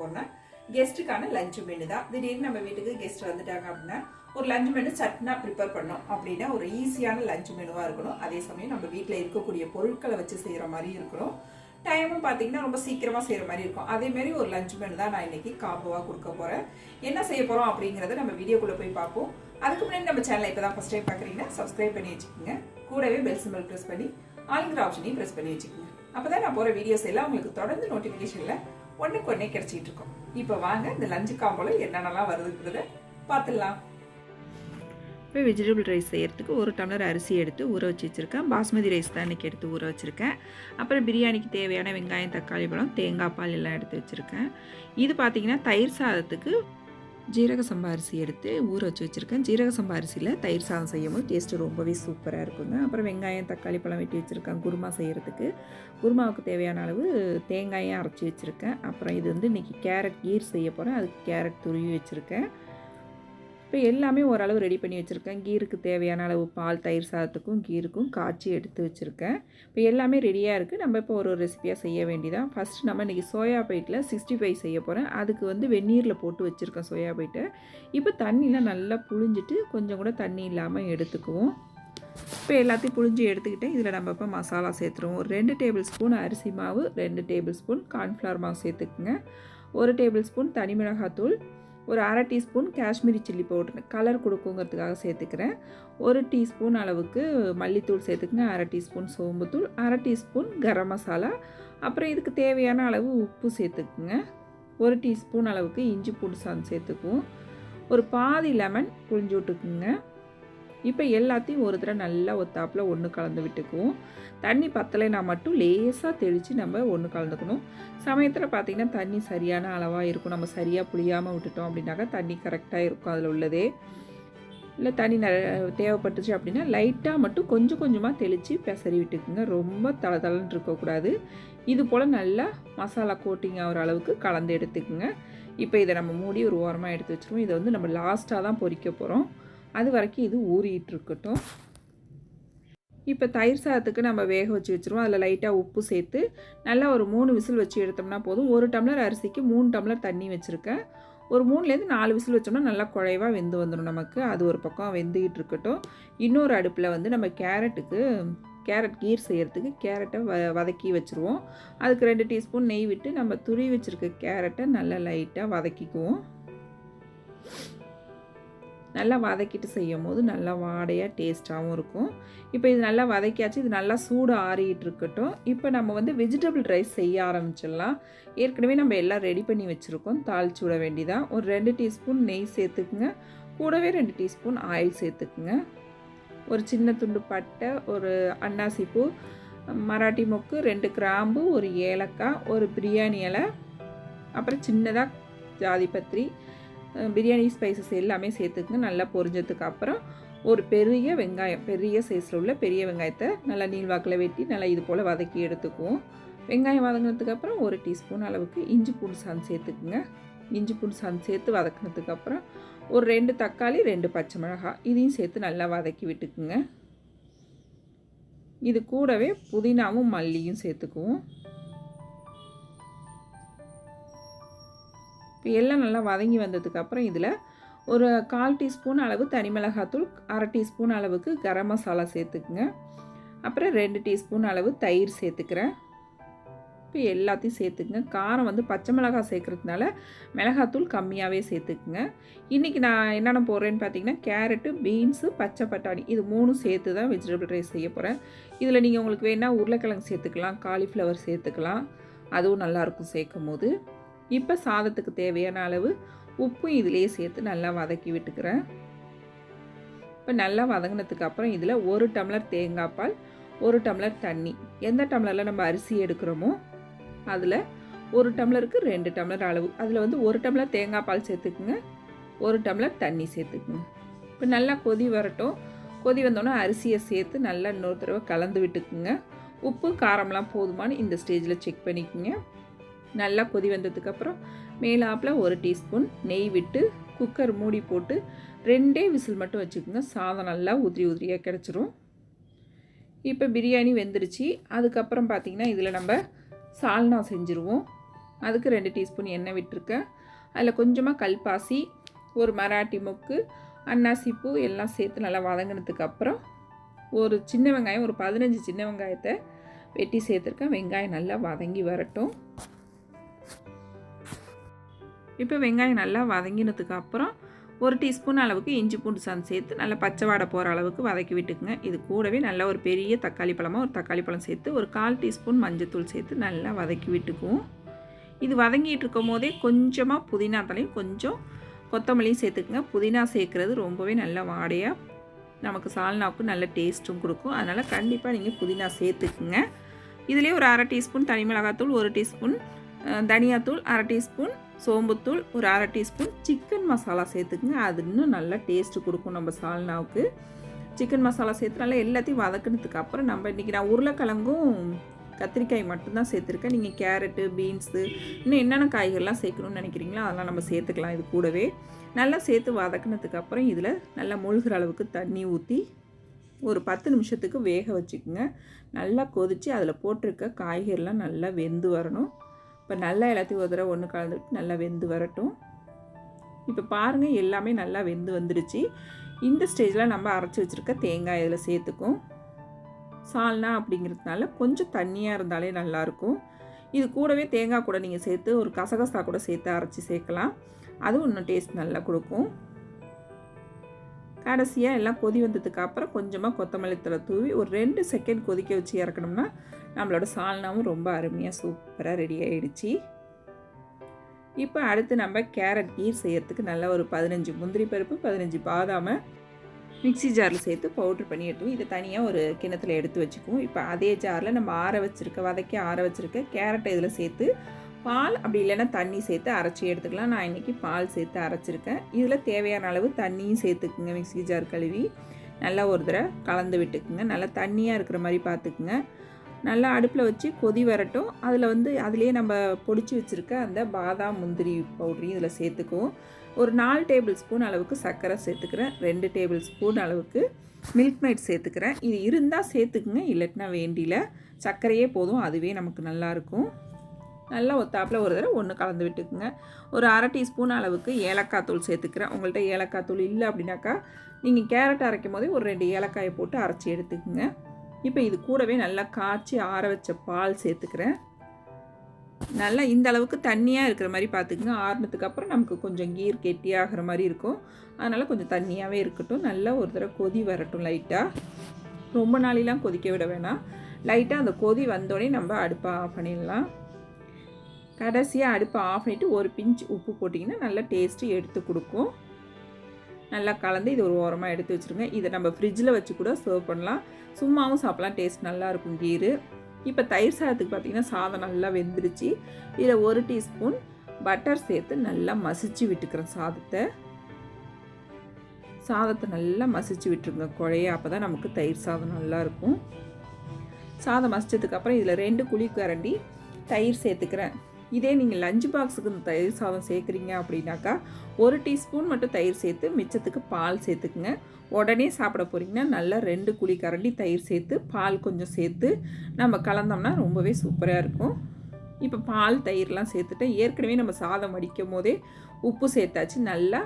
போறோம்னா கெஸ்ட்டுக்கான lunch menu தான். திடீர்னு நம்ம வீட்டுக்கு கெஸ்ட் வந்துட்டாங்க அப்படின்னா ஒரு லஞ்ச் மெனு சட்னா ப்ரிப்பேர் பண்ணோம் அப்படின்னா ஒரு ஈஸியான லஞ்ச் மெனுவாக இருக்கணும். அதே சமயம் நம்ம வீட்டில் இருக்கக்கூடிய பொருட்களை வச்சு செய்கிற மாதிரி இருக்கணும். டைமும் பார்த்தீங்கன்னா ரொம்ப சீக்கிரமாக செய்கிற மாதிரி இருக்கும். அதேமாரி ஒரு லஞ்ச் மெனு தான் நான் இன்னைக்கு காம்போவாக கொடுக்க போகிறேன். என்ன செய்ய போகிறோம் அப்படிங்கிறத நம்ம வீடியோக்குள்ளே போய் பார்ப்போம். அதுக்கு முன்னாடி நம்ம சேனலை இப்போ தான் ஃபஸ்ட் டைம் பார்க்குறீங்கன்னா சப்ஸ்கிரைப் பண்ணி வச்சுக்கோங்க. கூடவே பெல் சிம்பல் ப்ரெஸ் பண்ணி ஆளுங்கிற ஆப்ஷனையும் ப்ரெஸ் பண்ணி வச்சுக்கோங்க. அப்போ தான் நான் போகிற வீடியோஸ் எல்லாம் உங்களுக்கு தொடர்ந்து நோட்டிஃபிகேஷனில் ஒன்றுக்கு ஒன்றே கிடச்சிட்டு இருக்கோம். இப்போ வாங்க இந்த லஞ்சு காம்போவில் என்னென்னலாம் வருதுங்கிறத பார்த்துடலாம். இப்போ வெஜிடபிள் ரைஸ் செய்கிறதுக்கு ஒரு டம்ளர் அரிசி எடுத்து ஊற வச்சு வச்சுருக்கேன். பாஸ்மதி ரைஸ் தான் இன்றைக்கி எடுத்து ஊற வச்சுருக்கேன். அப்புறம் பிரியாணிக்கு தேவையான வெங்காயம், தக்காளி பழம், தேங்காய் பால் எல்லாம் எடுத்து வச்சுருக்கேன். இது பார்த்திங்கன்னா தயிர் சாதத்துக்கு ஜீரக சம்பா அரிசி எடுத்து ஊற வச்சு வச்சுருக்கேன். ஜீரக சம்பா அரிசியில் தயிர் சாதம் செய்யும்போது டேஸ்ட்டு ரொம்பவே சூப்பராக இருக்குங்க. அப்புறம் வெங்காயம், தக்காளி பழம் வெட்டி வச்சுருக்கேன். குருமா செய்கிறதுக்கு குருமாவுக்கு தேவையான அளவு தேங்காயும் அரைச்சி வச்சுருக்கேன். அப்புறம் இது வந்து இன்றைக்கி கேரட் கீர் செய்ய போகிறேன். அதுக்கு கேரட் துருவி வச்சுருக்கேன். இப்போ எல்லாமே ஓரளவு ரெடி பண்ணி வச்சுருக்கேன். கீருக்கு தேவையான அளவு பால் தயிர் சாதத்துக்கும் கீருக்கும் காய்ச்சி எடுத்து வச்சுருக்கேன். இப்போ எல்லாமே ரெடியாக இருக்குது. நம்ம இப்போ ஒரு ரெசிபியாக செய்ய வேண்டியதான். ஃபஸ்ட்டு நம்ம இன்றைக்கி சோயா பைட்டில் 65 செய்ய போகிறேன். அதுக்கு வந்து வெந்நீரில் போட்டு வச்சுருக்கேன் சோயா பைட்டை. இப்போ தண்ணியில் நல்லா புழிஞ்சிட்டு கொஞ்சம் கூட தண்ணி இல்லாமல் எடுத்துக்குவோம். இப்போ எல்லாத்தையும் புழிஞ்சு எடுத்துக்கிட்டேன். இதில் நம்ம இப்போ மசாலா சேர்த்துருவோம். ஒரு 2 டேபிள் ஸ்பூன் அரிசி மாவு, 2 டேபிள் ஸ்பூன் கார்ன்ஃப்ளவர் மாவு சேர்த்துக்குங்க. 1 டேபிள் ஸ்பூன் தனி மிளகாத்தூள், ஒரு அரை teaspoon Kashmiri chilli powder colour கொடுக்குங்கிறதுக்காக சேர்த்துக்கிறேன். 1 டீஸ்பூன் அளவுக்கு மல்லித்தூள் சேர்த்துக்குங்க. அரை டீஸ்பூன் சோம்புத்தூள், அரை டீஸ்பூன் கரம் மசாலா, அப்புறம் இதுக்கு தேவையான அளவு உப்பு சேர்த்துக்குங்க. 1 டீஸ்பூன் அளவுக்கு இஞ்சி பூண்டு சாந்து சேர்த்துக்குவோம். ஒரு பாதி லெமன் புழிஞ்சு விட்டுக்குங்க. இப்போ எல்லாத்தையும் ஒரு தடவை நல்லா ஒத்தாப்பில் ஒன்று கலந்து விட்டுக்குவோம். தண்ணி பத்தலைனா மட்டும் லேசாக தெளித்து நம்ம ஒன்று கலந்துக்கணும். சமயத்தில் பார்த்திங்கன்னா தண்ணி சரியான அளவாக இருக்கும். நம்ம சரியாக புளியாமல் விட்டுட்டோம் அப்படின்னாக்கா தண்ணி கரெக்டாக இருக்கும் அதில் உள்ளதே. இல்லை தண்ணி தேவைப்பட்டுச்சு அப்படின்னா லைட்டாக மட்டும் கொஞ்சம் கொஞ்சமாக தெளித்து பெசரி விட்டுக்குங்க. ரொம்ப தளதளன்னு இருக்கக்கூடாது. இது போல் நல்லா மசாலா கோட்டிங் ஆகிற அளவுக்கு கலந்து எடுத்துக்குங்க. இப்போ இதை நம்ம மூடி ஒரு ஓரமாக எடுத்து வச்சுருவோம். இதை வந்து நம்ம லாஸ்ட்டாக தான் பொரிக்க போகிறோம். அது வரைக்கும் இது ஊறிட்டு இருக்கட்டும். இப்போ தயிர் சாதத்துக்கு நம்ம வேக வச்சு வச்சுருவோம். அதில் லைட்டாக உப்பு சேர்த்து நல்லா ஒரு 3 விசில் வச்சு எடுத்தோம்னா போதும். 1 டம்ளர் அரிசிக்கு 3 டம்ளர் தண்ணி வச்சுருக்கேன். ஒரு 3லேருந்து 4 விசில் வச்சோம்னா நல்லா குழைவாக வெந்து வந்துடும் நமக்கு. அது ஒரு பக்கம் வெந்துக்கிட்டு இருக்கட்டும். இன்னொரு அடுப்பில் வந்து நம்ம கேரட் கீர் செய்கிறதுக்கு கேரட்டை வதக்கி வச்சுருவோம். அதுக்கு 2 டீஸ்பூன் நெய் விட்டு நம்ம துருவி வச்சுருக்க கேரட்டை நல்லா லைட்டாக வதக்கிக்குவோம். நல்லா வதக்கிட்டு செய்யும் போது நல்லா வாடையாக டேஸ்ட்டாகவும் இருக்கும். இப்போ இது நல்லா வதக்கியாச்சு. இது நல்லா சூடு ஆறிட்டு இருக்கட்டும். இப்போ நம்ம வந்து வெஜிடபிள் ரைஸ் செய்ய ஆரம்பிச்சிடலாம். ஏற்கனவே நம்ம எல்லாம் ரெடி பண்ணி வச்சுருக்கோம். தாளிச்சு விட வேண்டியதான். ஒரு 2 டீஸ்பூன் நெய் சேர்த்துக்குங்க. கூடவே 2 டீஸ்பூன் ஆயில் சேர்த்துக்குங்க. ஒரு சின்ன துண்டு பட்டை, ஒரு அன்னாசிப்பூ, மராட்டி மொக்கு, 2 கிராம்பு, ஒரு ஏலக்காய், ஒரு பிரியாணி இலை, அப்புறம் சின்னதாக ஜாதிபத்திரி, பிரியாணி ஸ்பைசஸ் எல்லாமே சேர்த்துக்குங்க. நல்லா பொரிஞ்சதுக்கு அப்புறம் ஒரு பெரிய வெங்காயம், பெரிய சைஸில் உள்ள பெரிய வெங்காயத்தை நல்லா நீள்வாக்கில் வெட்டி நல்லா இது போல் வதக்கி எடுத்துக்குவோம். வெங்காயம் வதங்கினதுக்கப்புறம் 1 டீஸ்பூன் அளவுக்கு இஞ்சி பூண்டு சாந்து சேர்த்துக்குங்க. இஞ்சி பூண்டு சாந்து சேர்த்து வதக்கினதுக்கப்புறம் ஒரு 2 தக்காளி, 2 பச்சை மிளகாய் இதையும் சேர்த்து நல்லா வதக்கி விட்டுக்குங்க. இது கூடவே புதினாவும் மல்லியும் சேர்த்துக்குவோம். இப்போ எல்லாம் நல்லா வதங்கி வந்ததுக்கப்புறம் இதில் ஒரு 1/4 டீஸ்பூன் அளவு தனி மிளகாத்தூள், அரை டீஸ்பூன் அளவுக்கு கரம் மசாலா சேர்த்துக்குங்க. அப்புறம் 2 டீஸ்பூன் அளவு தயிர் சேர்த்துக்கிறேன். இப்போ எல்லாத்தையும் சேர்த்துக்குங்க. காரம் வந்து பச்சை மிளகாய் சேர்க்குறதுனால மிளகாத்தூள் கம்மியாகவே சேர்த்துக்குங்க. இன்றைக்கி நான் என்னென்ன போடுறேன்னு பார்த்தீங்கன்னா கேரட்டு, பீன்ஸு, பச்சை பட்டாணி இது 3 சேர்த்து தான் வெஜிடபிள் ரைஸ் செய்ய போகிறேன். இதில் நீங்கள் உங்களுக்கு வேணால் உருளைக்கிழங்கு சேர்த்துக்கலாம், காலிஃப்ளவர் சேர்த்துக்கலாம். அதுவும் நல்லாயிருக்கும் சேர்க்கும் போது. இப்போ சாதத்துக்கு தேவையான அளவு உப்பு இதிலேயே சேர்த்து நல்லா வதக்கி விட்டுக்கிறேன். இப்போ நல்லா வதங்கினதுக்கு அப்புறம் இதில் 1 டம்ளர் தேங்காய் பால், 1 டம்ளர் தண்ணி, எந்த டம்ளரில் நம்ம அரிசி எடுக்கிறோமோ அதில் 1 டம்ளருக்கு 2 டம்ளர் அளவு, அதில் வந்து 1 டம்ளர் தேங்காய் பால் சேர்த்துக்குங்க, 1 டம்ளர் தண்ணி சேர்த்துக்குங்க. இப்போ நல்லா கொதி வரட்டும். கொதி வந்தோன்னே அரிசியை சேர்த்து நல்லா இன்னொரு தடவை கலந்து விட்டுக்குங்க. உப்பு காரம்லாம் போதுமானு இந்த ஸ்டேஜில் செக் பண்ணிக்கோங்க. நல்லா கொதி வந்ததுக்கப்புறம் மேலாப்பில் 1 டீஸ்பூன் நெய் விட்டு குக்கர் மூடி போட்டு 2 விசில் மட்டும் வச்சுக்கோங்க. சாதம் நல்லா உதிரியாக கிடச்சிரும். இப்போ பிரியாணி வெந்துருச்சு. அதுக்கப்புறம் பார்த்திங்கன்னா இதில் நம்ம சால்னா செஞ்சுருவோம். அதுக்கு 2 டீஸ்பூன் எண்ணெய் விட்டுருக்கேன். அதில் கொஞ்சமாக கல்பாசி, ஒரு மராட்டி மொக்கு, அன்னாசிப்பூ எல்லாம் சேர்த்து நல்லா வதங்கினதுக்கப்புறம் ஒரு சின்ன வெங்காயம், ஒரு 15 சின்ன வெங்காயத்தை வெட்டி சேர்த்துருக்கேன். வெங்காயம் நல்லா வதங்கி வரட்டும். இப்போ வெங்காயம் நல்லா வதங்கினதுக்கப்புறம் ஒரு டீஸ்பூன் அளவுக்கு இஞ்சி பூண்டு சாந்து சேர்த்து நல்லா பச்சை வாடை போகிற அளவுக்கு வதக்கி விட்டுக்குங்க. இது கூடவே நல்லா ஒரு பெரிய தக்காளி பழமாக ஒரு தக்காளி பழம் சேர்த்து ஒரு 1/4 டீஸ்பூன் மஞ்சத்தூள் சேர்த்து நல்லா வதக்கி விட்டுக்குவோம். இது வதங்கிட்டு இருக்கும் போதே கொஞ்சமாக புதினா தலையும் கொஞ்சம் கொத்தமல்லியும் சேர்த்துக்குங்க. புதினா சேர்க்குறது ரொம்பவே நல்ல வாடையாக நமக்கு சால்னாவுக்கு நல்ல டேஸ்ட்டும் கொடுக்கும். அதனால் கண்டிப்பாக நீங்கள் புதினா சேர்த்துக்குங்க. இதிலே ஒரு 1/2 டீஸ்பூன் தனி மிளகாத்தூள், 1 டீஸ்பூன் தனியாத்தூள், 1/2 டீஸ்பூன் சோம்புத்தூள், ஒரு 1/2 டீஸ்பூன் சிக்கன் மசாலா சேர்த்துக்குங்க. அது இன்னும் நல்லா டேஸ்ட்டு கொடுக்கும் நம்ம சால்னாவுக்கு. சிக்கன் மசாலா சேர்த்து நல்லா எல்லாத்தையும் வதக்கினதுக்கு அப்புறம் நம்ம இன்றைக்கி நான் உருளைக்கிழங்கும் கத்திரிக்காய் மட்டும்தான் சேர்த்துருக்கேன். நீங்கள் கேரட்டு, பீன்ஸு இன்னும் என்னென்ன காய்கறிலாம் சேர்க்கணும்னு நினைக்கிறீங்களோ அதெல்லாம் நம்ம சேர்த்துக்கலாம். இது கூடவே நல்லா சேர்த்து வதக்கினதுக்கப்புறம் இதில் நல்லா முழுகிற அளவுக்கு தண்ணி ஊற்றி ஒரு 10 நிமிஷத்துக்கு வேக வச்சுக்குங்க. நல்லா கொதித்து அதில் போட்டிருக்க காய்கறிலாம் நல்லா வெந்து வரணும். இப்போ நல்லா எல்லாத்தையும் ஒரு தடவை ஒன்று கலந்துட்டு நல்லா வெந்து வரட்டும். இப்போ பாருங்கள் எல்லாமே நல்லா வெந்து வந்துடுச்சு. இந்த ஸ்டேஜில் நம்ம அரைச்சி வச்சுருக்க தேங்காய் இதில் சேர்த்துக்கும். சால்னா அப்படிங்கிறதுனால கொஞ்சம் தண்ணியாக இருந்தாலே நல்லாயிருக்கும். இது கூடவே தேங்காய் கூட நீங்கள் சேர்த்து ஒரு கசகசா கூட சேர்த்து அரைச்சி சேர்க்கலாம். அதுவும் இன்னும் டேஸ்ட் நல்லா கொடுக்கும். கடைசியாக எல்லாம் கொதி வந்ததுக்கு அப்புறம் கொஞ்சமாக கொத்தமல்லி தழை தூவி ஒரு 2 செகண்ட் கொதிக்க வச்சு இறக்கணும்னா நம்மளோட சால்னாவும் ரொம்ப அருமையாக சூப்பராக ரெடி ஆகிடுச்சு. இப்போ அடுத்து நம்ம கேரட் கீர் செய்யறதுக்கு நல்லா ஒரு 15 முந்திரி பருப்பு, 15 பாதாமை மிக்ஸி ஜாரில் சேர்த்து பவுட்ரு பண்ணி எடுத்துவோம். இதை தனியாக ஒரு கிணத்துல எடுத்து வச்சுக்குவோம். இப்போ அதே ஜாரில் நம்ம வதக்கி ஆற வச்சுருக்க கேரட்டை இதில் சேர்த்து பால் அப்படி இல்லைன்னா தண்ணி சேர்த்து அரைச்சி எடுத்துக்கலாம். நான் இன்றைக்கி பால் சேர்த்து அரைச்சிருக்கேன். இதில் தேவையான அளவு தண்ணியும் சேர்த்துக்குங்க. மிக்ஸி ஜார் கழுவி நல்லா ஒரு தடவை கலந்து விட்டுக்குங்க. நல்லா தண்ணியாக இருக்கிற மாதிரி பார்த்துக்குங்க. நல்லா அடுப்பில் வச்சு கொதி வரட்டும். அதிலே நம்ம பொடிச்சு வச்சுருக்க அந்த பாதாம் முந்திரி பவுடரையும் இதில் சேர்த்துக்குவோம். ஒரு 4 டேபிள் ஸ்பூன் அளவுக்கு சர்க்கரை சேர்த்துக்கிறேன். 2 டேபிள் ஸ்பூன் அளவுக்கு மில்க் மேட் சேர்த்துக்கிறேன். இது இருந்தால் சேர்த்துக்குங்க, இல்லட்டினா வேண்டியில் சர்க்கரையே போதும், அதுவே நமக்கு நல்லாயிருக்கும். நல்லா ஒத்தாப்பில் ஒரு தடவை ஒன்று கலந்து விட்டுக்குங்க. ஒரு 1/2 டீஸ்பூன் அளவுக்கு ஏலக்காய் தூள் சேர்த்துக்கிறேன். உங்கள்கிட்ட ஏலக்காய் தூள் இல்லை அப்படின்னாக்கா நீங்கள் கேரட் அரைக்கும் போதே ஒரு 2 ஏலக்காயை போட்டு அரைச்சி எடுத்துக்குங்க. இப்போ இது கூடவே நல்லா காய்ச்சி ஆற வச்ச பால் சேர்த்துக்கிறேன். நல்லா இந்த அளவுக்கு தண்ணியாக இருக்கிற மாதிரி பார்த்துக்குங்க. ஆறுனதுக்கப்புறம் நமக்கு கொஞ்சம் கீர் கெட்டியாகிற மாதிரி இருக்கும். அதனால் கொஞ்சம் தண்ணியாகவே இருக்கட்டும். நல்லா ஒரு தடவை கொதி வரட்டும். லைட்டாக ரொம்ப நாளெலாம் கொதிக்க விட வேணாம். லைட்டாக அந்த கொதி வந்தோடனே நம்ம அடுப்பை ஆஃப் பண்ணிடலாம். கடைசியாக அடுப்பை ஆஃப் பண்ணிவிட்டு ஒரு பிஞ்ச் உப்பு போட்டிங்கன்னா நல்லா டேஸ்ட்டு எடுத்து கொடுக்கும். நல்லா கலந்து இது ஒரு ஓரமாக எடுத்து வச்சுருங்க. இதை நம்ம ஃப்ரிட்ஜில் வச்சு கூட சர்வ் பண்ணலாம். சும்மாவும் சாப்பிட்லாம், டேஸ்ட் நல்லாயிருக்கும் கீரு. இப்போ தயிர் சாதத்துக்கு பார்த்திங்கன்னா சாதம் நல்லா வெந்துருச்சு. இதில் 1 டீஸ்பூன் பட்டர் சேர்த்து நல்லா மசிச்சு விட்டுக்கிறேன். சாதத்தை நல்லா மசிச்சு விட்டுருங்க குழைய. அப்போ தான் நமக்கு தயிர் சாதம் நல்லாயிருக்கும். சாதம் மசிச்சதுக்கப்புறம் இதில் 2 குழிக்கரண்டி தயிர் சேர்த்துக்கிறேன். இதே நீங்கள் லஞ்ச் பாக்ஸுக்கு இந்த தயிர் சாதம் சேர்க்குறீங்க அப்படின்னாக்கா 1 டீஸ்பூன் மட்டும் தயிர் சேர்த்து மிச்சத்துக்கு பால் சேர்த்துக்குங்க. உடனே சாப்பிட போகிறீங்கன்னா நல்லா 2 குழிக்கரண்டி தயிர் சேர்த்து பால் கொஞ்சம் சேர்த்து நம்ம கலந்தோம்னா ரொம்பவே சூப்பராக இருக்கும். இப்போ பால் தயிர்லாம் சேர்த்துட்டு ஏற்கனவே நம்ம சாதம் வடிக்கும் போதே உப்பு சேர்த்தாச்சு. நல்லா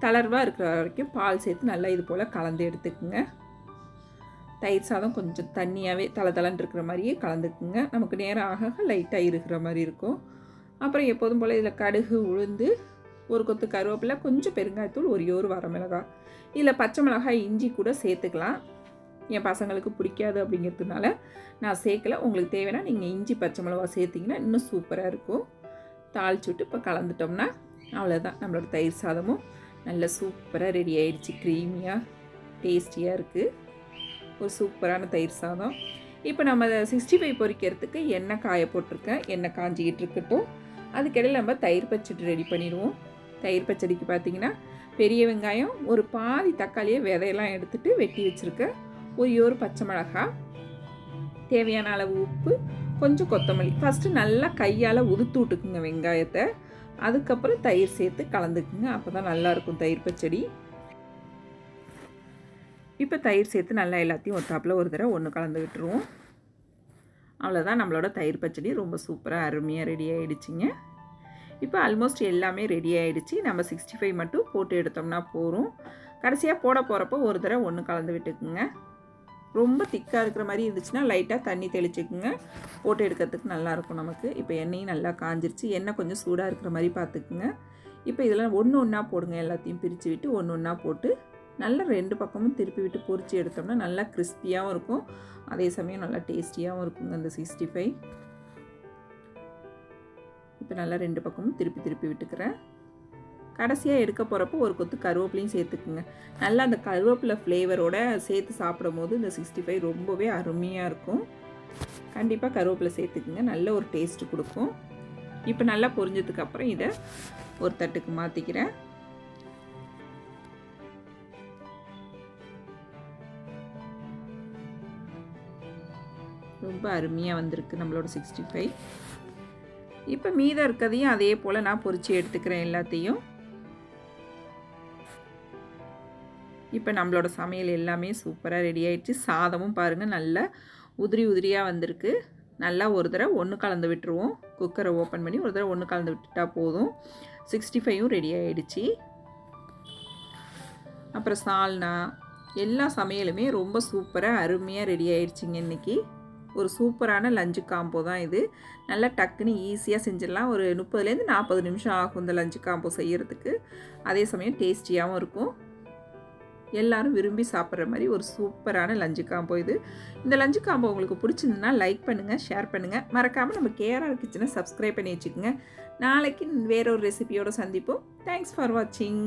தளர்வாக இருக்கிற வரைக்கும் பால் சேர்த்து நல்லா இது போல் கலந்து எடுத்துக்குங்க. தயிர் சாதம் கொஞ்சம் தண்ணியாகவே தளன்னு இருக்கிற மாதிரியே கலந்துக்குங்க. நமக்கு நேரம் ஆக லைட்டாக இருக்கிற மாதிரி இருக்கும். அப்புறம் எப்போதும் போல் இதில் கடுகு, உளுந்து, ஒரு கொத்து கருவேப்பிலை, கொஞ்சம் பெருங்காயத்தூள், ஒரே ஒரு வரமிளகாய், இதில் பச்சை மிளகாய், இஞ்சி கூட சேர்த்துக்கலாம். என் பசங்களுக்கு பிடிக்காது அப்படிங்கிறதுனால நான் சேர்க்கலை. உங்களுக்கு தேவைன்னா நீங்கள் இஞ்சி பச்சை மிளகாய் சேர்த்திங்கன்னா இன்னும் சூப்பராக இருக்கும். தாளிச்சு விட்டு இப்போ கலந்துட்டோம்னா அவ்வளோதான். நம்மளோட தயிர் சாதமும் நல்லா சூப்பராக ரெடி ஆகிடுச்சு. க்ரீமியாக டேஸ்டியாக இருக்குது. ஒரு சூப்பரான தயிர் சாதம். இப்போ நம்ம 65 பொரிக்கிறதுக்கு எண்ணெய் காய போட்டிருக்கேன். எண்ணெய் காஞ்சிக்கிட்டு இருக்கட்டும். அதுக்கிடையில் நம்ம தயிர் பச்சடி ரெடி பண்ணிடுவோம். தயிர் பச்சடிக்கு பார்த்திங்கன்னா பெரிய வெங்காயம், ஒரு பாதி தக்காளியை விதையெல்லாம் எடுத்துகிட்டு வெட்டி வச்சுருக்கேன். ஒரு பச்சை மிளகாய், தேவையான அளவு உப்பு, கொஞ்சம் கொத்தமல்லி. ஃபஸ்ட்டு நல்லா கையால் உதுத்து விட்டுக்குங்க வெங்காயத்தை. அதுக்கப்புறம் தயிர் சேர்த்து கலந்துக்குங்க. அப்போ தான் நல்லாயிருக்கும் தயிர் பச்சடி. இப்போ தயிர் சேர்த்து நல்லா எல்லாத்தையும் ஒத்தாப்பில் ஒரு தடவை ஒன்று கலந்து விட்டுருவோம். அவ்வளோதான், நம்மளோட தயிர் பச்சடி ரொம்ப சூப்பராக அருமையாக ரெடி ஆகிடுச்சிங்க. இப்போ ஆல்மோஸ்ட் எல்லாமே ரெடி ஆகிடுச்சு. நம்ம 65 மட்டும் போட்டு எடுத்தோம்னா போதும். கடைசியாக போட போகிறப்போ ஒரு தடவை ஒன்று கலந்து விட்டுக்குங்க. ரொம்ப திக்காக இருக்கிற மாதிரி இருந்துச்சுன்னா லைட்டாக தண்ணி தெளிச்சுக்குங்க. போட்டு எடுக்கிறதுக்கு நல்லாயிருக்கும் நமக்கு. இப்போ எண்ணெயும் நல்லா காஞ்சிருச்சு. எண்ணெய் கொஞ்சம் சூடாக இருக்கிற மாதிரி பார்த்துக்குங்க. இப்போ இதெல்லாம் ஒன்று ஒன்றா போடுங்க. எல்லாத்தையும் பிரித்து விட்டு ஒன்று ஒன்றா போட்டு நல்லா 2 பக்கமும் திருப்பி விட்டு பொரிச்சு எடுத்தோம்னா நல்லா கிறிஸ்பியாகவும் இருக்கும், அதே சமயம் நல்லா டேஸ்டியாகவும் இருக்குங்க அந்த 65. இப்போ நல்லா 2 பக்கமும் திருப்பி விட்டுக்கிறேன். கடைசியாக எடுக்க போகிறப்போ ஒரு கொத்து கருவேப்பிலையும் சேர்த்துக்குங்க. நல்லா அந்த கருவேப்பிலை ஃப்ளேவரோட சேர்த்து சாப்பிடும் போது இந்த 65 ரொம்பவே அருமையாக இருக்கும். கண்டிப்பாக கருவேப்பிலை சேர்த்துக்குங்க, நல்ல ஒரு டேஸ்ட்டு கொடுக்கும். இப்போ நல்லா பொரிஞ்சதுக்கப்புறம் இதை ஒரு தட்டுக்கு மாற்றிக்கிறேன். ரொம்ப அருமையாக வந்திருக்கு நம்மளோட 65. இப்போ மீதம் இருக்கிறதையும் அதே போல் நான் பொரிச்சு எடுத்துக்கிறேன் எல்லாத்தையும். இப்போ நம்மளோட சமையல் எல்லாமே சூப்பராக ரெடி ஆயிடுச்சு. சாதமும் பாருங்கள் நல்லா உதிரியாக வந்திருக்கு. நல்லா ஒரு தடவை ஒன்று கலந்து விட்டுருவோம். குக்கரை ஓப்பன் பண்ணி ஒரு தடவை ஒன்று கலந்து விட்டுட்டா போதும். 65ம் ரெடி ஆகிடுச்சு. அப்புறம் சால்னா எல்லா சமையலுமே ரொம்ப சூப்பராக அருமையாக ரெடி ஆகிடுச்சிங்க. இன்றைக்கி ஒரு சூப்பரான லஞ்சு காம்போ தான் இது. நல்லா டக்குன்னு ஈஸியாக செஞ்சிடலாம். ஒரு 30லேருந்து 40 நிமிஷம் ஆகும் இந்த லஞ்சு காம்போ செய்கிறதுக்கு. அதே சமயம் டேஸ்டியாகவும் இருக்கும். எல்லாரும் விரும்பி சாப்பிட்ற மாதிரி ஒரு சூப்பரான லஞ்சு காம்போ இது. இந்த லஞ்சு காம்போ உங்களுக்கு பிடிச்சிருந்துன்னா லைக் பண்ணுங்கள், ஷேர் பண்ணுங்கள். மறக்காமல் நம்ம கேஆர் கிச்சனை சப்ஸ்கிரைப் பண்ணி வச்சுக்கோங்க. நாளைக்கு வேற ஒரு ரெசிபியோடு சந்திப்போம். தேங்க்ஸ் ஃபார் வாட்சிங்.